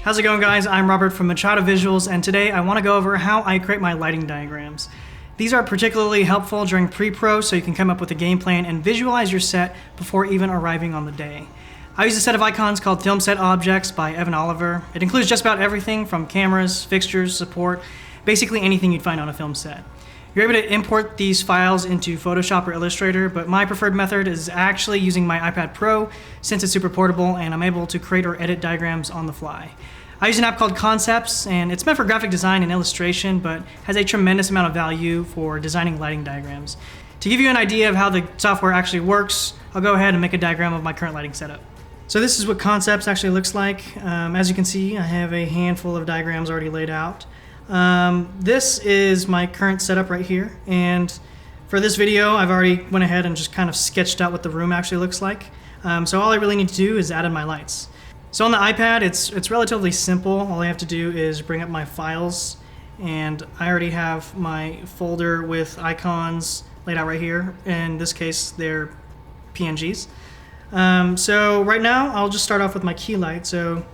How's it going, guys? I'm Robert from Machado Visuals, and today I want to go over how I create my lighting diagrams. These are particularly helpful during pre-pro, so you can come up with a game plan and visualize your set before even arriving on the day. I use a set of icons called Film Set Objects by Evan Oliver. It includes just about everything from cameras, fixtures, support, basically anything you'd find on a film set. You're able to import these files into Photoshop or Illustrator, but my preferred method is actually using my iPad Pro since it's super portable and I'm able to create or edit diagrams on the fly. I use an app called Concepts, and it's meant for graphic design and illustration, but has a tremendous amount of value for designing lighting diagrams. To give you an idea of how the software actually works, I'll go ahead and make a diagram of my current lighting setup. So this is what Concepts actually looks like. As you can see, I have a handful of diagrams already laid out. This is my current setup right here, and for this video I've already went ahead and just kind of sketched out what the room actually looks like. So all I really need to do is add in my lights. So on the iPad it's relatively simple. All I have to do is bring up my files, and I already have my folder with icons laid out right here. In this case they're PNGs. So right now I'll just start off with my key light. So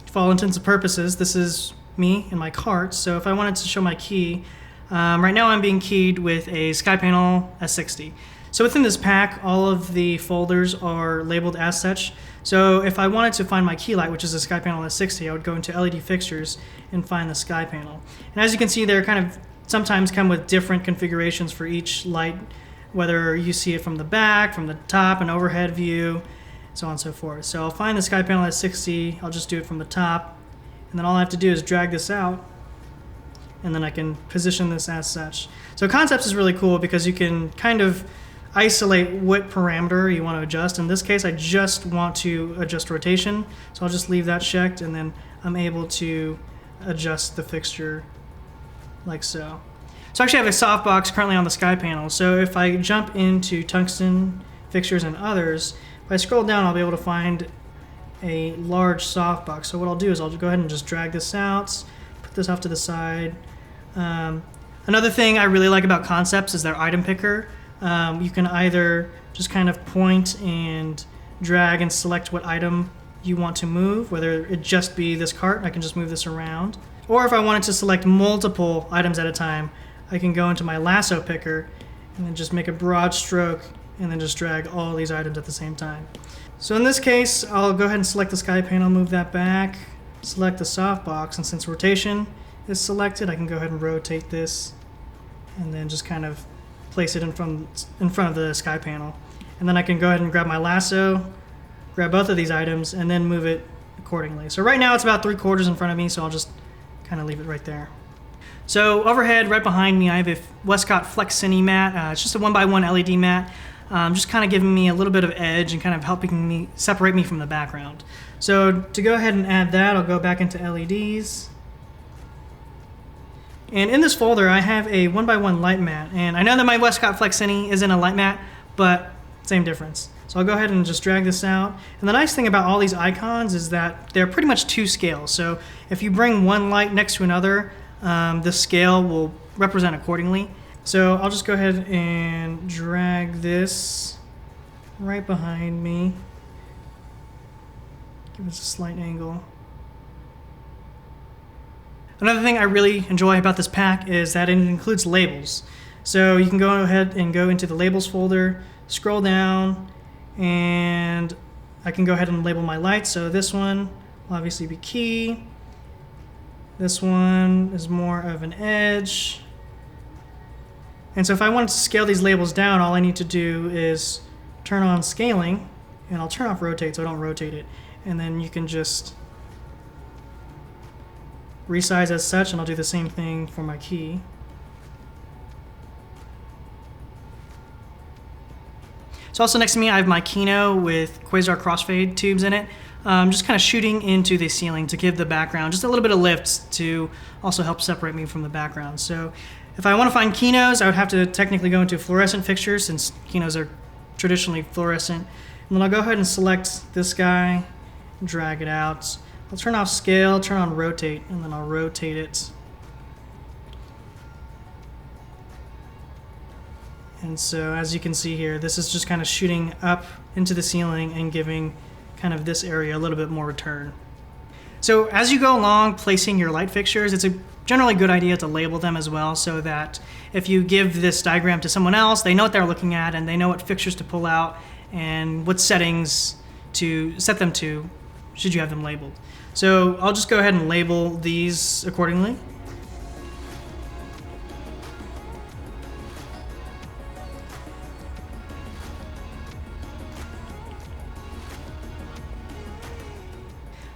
for all intents and purposes this is me and my cart. So if I wanted to show my key, right now I'm being keyed with a SkyPanel S60. So within this pack, all of the folders are labeled as such. So if I wanted to find my key light, which is a SkyPanel S60, I would go into LED fixtures and find the SkyPanel. And as you can see, they're kind of sometimes come with different configurations for each light, whether you see it from the back, from the top, an overhead view, so on and so forth. So I'll find the SkyPanel S60, I'll just do it from the top, and then all I have to do is drag this out, and then I can position this as such. So Concepts is really cool because you can kind of isolate what parameter you want to adjust. In this case, I just want to adjust rotation, so I'll just leave that checked, and then I'm able to adjust the fixture like so. So I actually have a softbox currently on the SkyPanel. So if I jump into tungsten fixtures and others, if I scroll down, I'll be able to find a large softbox. So what I'll do is I'll go ahead and just drag this out, put this off to the side. Another thing I really like about Concepts is their item picker. You can either just kind of point and drag and select what item you want to move, whether it just be this cart, I can just move this around. Or if I wanted to select multiple items at a time, I can go into my lasso picker and then just make a broad stroke and then just drag all these items at the same time. So in this case, I'll go ahead and select the SkyPanel, move that back, select the softbox, and since rotation is selected, I can go ahead and rotate this and then just kind of place it in front of the SkyPanel. And then I can go ahead and grab my lasso, grab both of these items, and then move it accordingly. So right now it's about 3/4 in front of me, so I'll just kind of leave it right there. So overhead, right behind me, I have a Westcott Flex Cine mat. It's just a 1x1 LED mat. Just kind of giving me a little bit of edge and kind of helping me separate me from the background. So to go ahead and add that, I'll go back into LEDs. And in this folder, I have a 1x1 light mat. And I know that my Westcott Flex Cine isn't a light mat, but same difference. So I'll go ahead and just drag this out. And the nice thing about all these icons is that they're pretty much to scale. So if you bring one light next to another, the scale will represent accordingly. So I'll just go ahead and drag this right behind me. Give this a slight angle. Another thing I really enjoy about this pack is that it includes labels. So you can go ahead and go into the labels folder, scroll down, and I can go ahead and label my lights. So this one will obviously be key. This one is more of an edge. And so if I wanted to scale these labels down, all I need to do is turn on scaling, and I'll turn off rotate so I don't rotate it. And then you can just resize as such, and I'll do the same thing for my key. So also next to me I have my Kino with quasar crossfade tubes in it. Just kind of shooting into the ceiling to give the background just a little bit of lift to also help separate me from the background. So if I want to find Kinos, I would have to technically go into fluorescent fixtures since Kinos are traditionally fluorescent. And then I'll go ahead and select this guy, drag it out. I'll turn off scale, turn on rotate, and then I'll rotate it. And so as you can see here, this is just kind of shooting up into the ceiling and giving kind of this area a little bit more return. So as you go along placing your light fixtures, it's a generally good idea to label them as well, so that if you give this diagram to someone else, they know what they're looking at and they know what fixtures to pull out and what settings to set them to should you have them labeled. So I'll just go ahead and label these accordingly.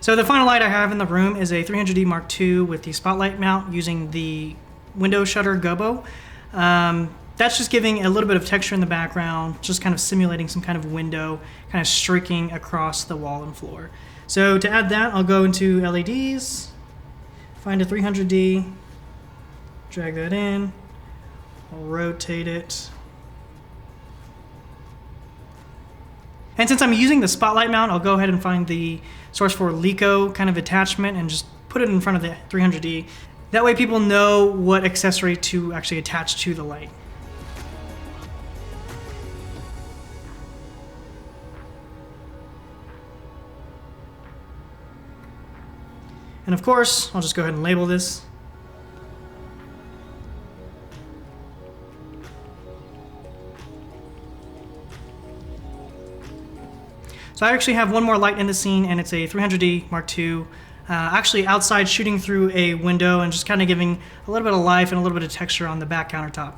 So the final light I have in the room is a 300D Mark II with the spotlight mount using the window shutter gobo. That's just giving a little bit of texture in the background, just kind of simulating some kind of window, kind of streaking across the wall and floor. So to add that, I'll go into LEDs, find a 300D, drag that in, I'll rotate it. And since I'm using the spotlight mount, I'll go ahead and find the source for Lico kind of attachment and just put it in front of the 300D. That way people know what accessory to actually attach to the light. And of course, I'll just go ahead and label this. So I actually have one more light in the scene, and it's a 300D Mark II, actually outside shooting through a window and just kind of giving a little bit of life and a little bit of texture on the back countertop.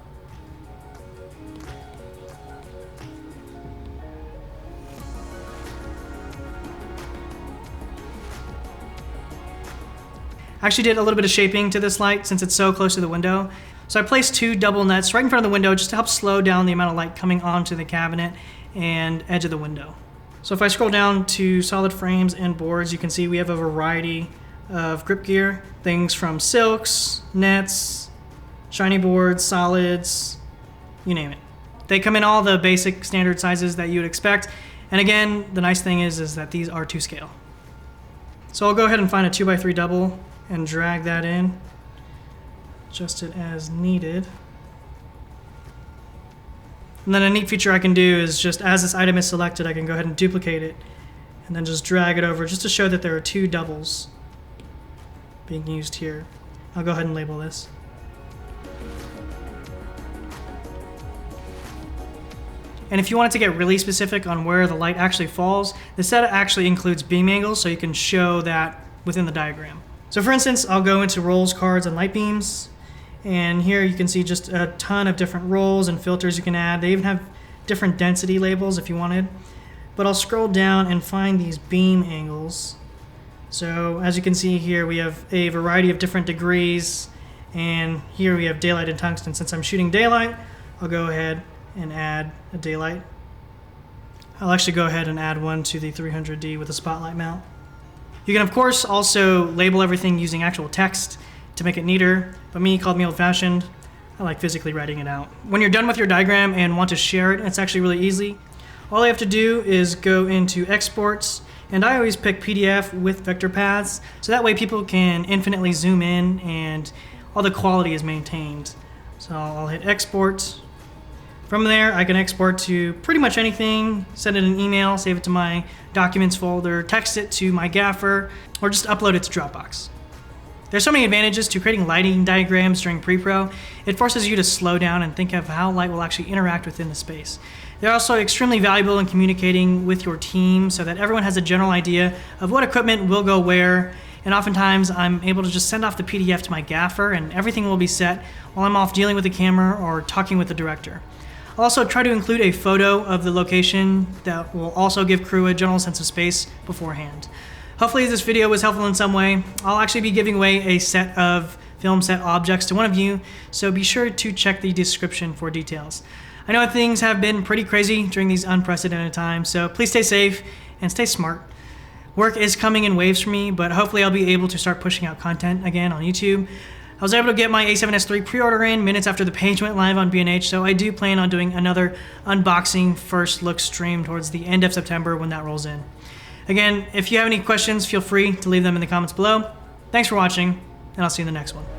I actually did a little bit of shaping to this light since it's so close to the window. So I placed 2 double nuts right in front of the window just to help slow down the amount of light coming onto the cabinet and edge of the window. So if I scroll down to solid frames and boards, you can see we have a variety of grip gear, things from silks, nets, shiny boards, solids, you name it. They come in all the basic standard sizes that you would expect. And again, the nice thing is that these are to scale. So I'll go ahead and find a 2x3 double and drag that in, adjust it as needed. And then a neat feature I can do is just as this item is selected, I can go ahead and duplicate it and then just drag it over just to show that there are 2 doubles being used here. I'll go ahead and label this. And if you wanted to get really specific on where the light actually falls, the set actually includes beam angles, so you can show that within the diagram. So for instance, I'll go into rolls, cards, and light beams. And here you can see just a ton of different rolls and filters you can add. They even have different density labels if you wanted. But I'll scroll down and find these beam angles. So as you can see here, we have a variety of different degrees. And here we have daylight and tungsten. Since I'm shooting daylight, I'll go ahead and add a daylight. I'll actually go ahead and add one to the 300D with a spotlight mount. You can of course also label everything using actual text to make it neater, but me, called me old-fashioned, I like physically writing it out. When you're done with your diagram and want to share it, it's actually really easy. All I have to do is go into exports, and I always pick PDF with vector paths, so that way people can infinitely zoom in and all the quality is maintained. So I'll hit export. From there, I can export to pretty much anything, send it an email, save it to my documents folder, text it to my gaffer, or just upload it to Dropbox. There's so many advantages to creating lighting diagrams during pre-pro. It forces you to slow down and think of how light will actually interact within the space. They're also extremely valuable in communicating with your team so that everyone has a general idea of what equipment will go where, and oftentimes I'm able to just send off the PDF to my gaffer and everything will be set while I'm off dealing with the camera or talking with the director. I'll also try to include a photo of the location that will also give crew a general sense of space beforehand. Hopefully this video was helpful in some way. I'll actually be giving away a set of film set objects to one of you, so be sure to check the description for details. I know things have been pretty crazy during these unprecedented times, so please stay safe and stay smart. Work is coming in waves for me, but hopefully I'll be able to start pushing out content again on YouTube. I was able to get my A7S III pre-order in minutes after the page went live on B&H, so I do plan on doing another unboxing first look stream towards the end of September when that rolls in. Again, if you have any questions, feel free to leave them in the comments below. Thanks for watching, and I'll see you in the next one.